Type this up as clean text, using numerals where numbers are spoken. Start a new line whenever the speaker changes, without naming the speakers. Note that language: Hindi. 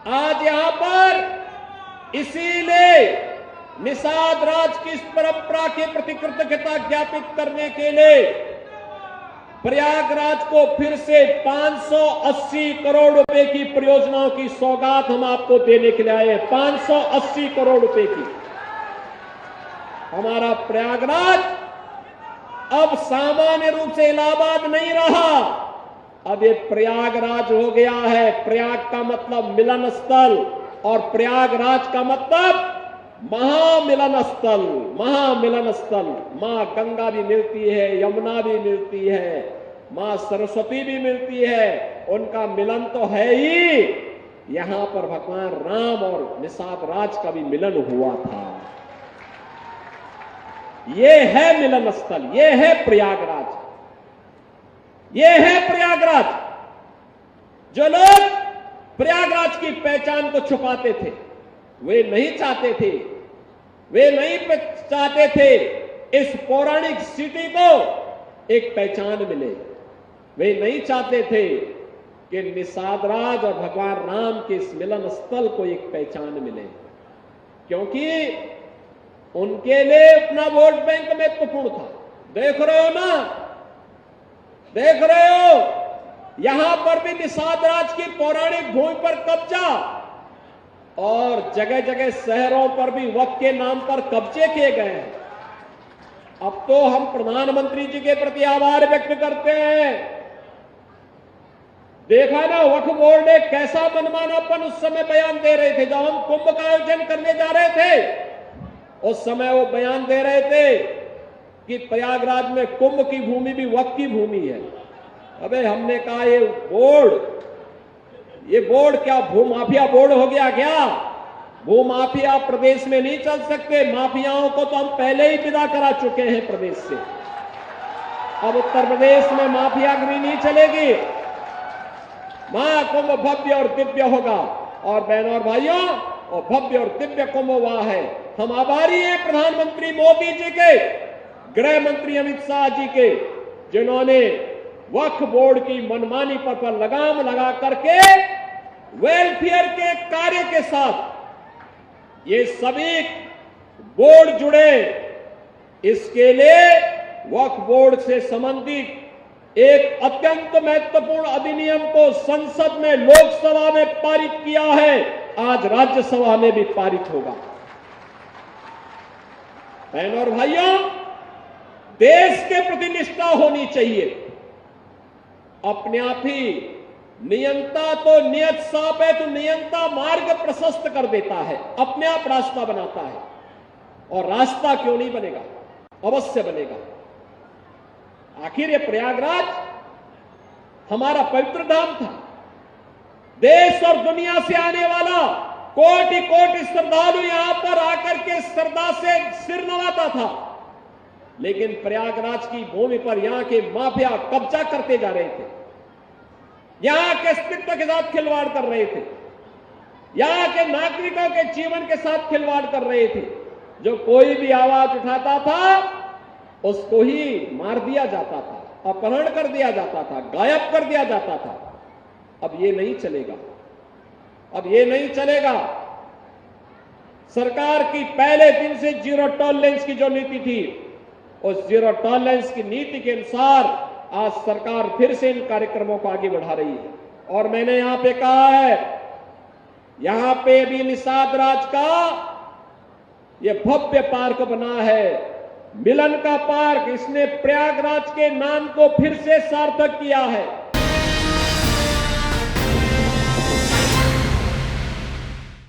आज यहां पर इसीलिए निषाद राज की इस परंपरा के प्रति कृतज्ञता ज्ञापित करने के लिए प्रयागराज को फिर से 580 करोड़ रुपए की परियोजनाओं की सौगात हम आपको देने के लिए आए हैं। 580 करोड़ रुपए की। हमारा प्रयागराज अब सामान्य रूप से इलाहाबाद नहीं रहा, अब ये प्रयागराज हो गया है। प्रयाग का मतलब मिलन स्थल और प्रयागराज का मतलब महामिलन स्थल। महामिलन स्थल। मां गंगा भी मिलती है, यमुना भी मिलती है, मां सरस्वती भी मिलती है, उनका मिलन तो है ही। यहां पर भगवान राम और निषाद राज का भी मिलन हुआ था। ये है मिलन स्थल, ये है प्रयागराज, ये है प्रयागराज। जो लोग प्रयागराज की पहचान को छुपाते थे, वे नहीं चाहते थे, वे नहीं चाहते थे इस पौराणिक सिटी को एक पहचान मिले। वे नहीं चाहते थे कि निषाद राज और भगवान राम के इस मिलन स्थल को एक पहचान मिले, क्योंकि उनके लिए अपना वोट बैंक महत्वपूर्ण था। देख रहे हो ना, देख रहे हो, यहां पर भी निषाद राज की पौराणिक भूमि पर कब्जा और जगह जगह शहरों पर भी वक्फ के नाम पर कब्जे किए गए हैं। अब तो हम प्रधानमंत्री जी के प्रति आभार व्यक्त करते हैं। देखा ना, वक्फ बोर्ड ने कैसा मनमानापन उस समय बयान दे रहे थे। जब हम कुंभ का आयोजन करने जा रहे थे, उस समय वो बयान दे रहे थे कि प्रयागराज में कुंभ की भूमि भी वक्फ की भूमि है। अबे हमने कहा ये बोर्ड क्या भूमाफिया बोर्ड हो गया क्या? भूमाफिया प्रदेश में नहीं चल सकते। माफियाओं को तो हम पहले ही विदा करा चुके हैं प्रदेश से। अब उत्तर प्रदेश में माफियागिरी नहीं चलेगी। महाकुंभ भव्य और दिव्य होगा। और बहनों और भाइयों, और भव्य और दिव्य कुंभ हुआ है। हम आभारी हैं प्रधानमंत्री मोदी जी के, गृह मंत्री अमित शाह जी के, जिन्होंने वक्फ बोर्ड की मनमानी पर लगाम लगा करके वेलफेयर के कार्य के साथ ये सभी बोर्ड जुड़े। इसके लिए वक्फ बोर्ड से संबंधित एक अत्यंत महत्वपूर्ण अधिनियम को संसद में, लोकसभा में पारित किया है। आज राज्यसभा में भी पारित होगा। बहनों और भाइयों, देश के प्रति निष्ठा होनी चाहिए। अपने आप ही नियंता तो नियत साफ है, तो नियंता मार्ग प्रशस्त कर देता है, अपने आप रास्ता बनाता है। और रास्ता क्यों नहीं बनेगा? अवश्य बनेगा। आखिर ये प्रयागराज हमारा पवित्र धाम था। देश और दुनिया से आने वाला कोटि कोटि श्रद्धालु यहां पर आकर के श्रद्धा से सिर नवाता था। लेकिन प्रयागराज की भूमि पर यहां के माफिया कब्जा करते जा रहे थे, यहां के अस्तित्व के साथ खिलवाड़ कर रहे थे, यहां के नागरिकों के जीवन के साथ खिलवाड़ कर रहे थे। जो कोई भी आवाज उठाता था उसको ही मार दिया जाता था, अपहरण कर दिया जाता था, गायब कर दिया जाता था। अब ये नहीं चलेगा, अब ये नहीं चलेगा। सरकार की पहले दिन से जीरो टॉलरेंस की जो नीति थी, उस जीरो टॉलरेंस की नीति के अनुसार आज सरकार फिर से इन कार्यक्रमों को आगे बढ़ा रही है। और मैंने यहां पे कहा है, यहां पे भी निषाद राज का ये भव्य पार्क बना है, मिलन का पार्क। इसने प्रयागराज के नाम को फिर से सार्थक किया है।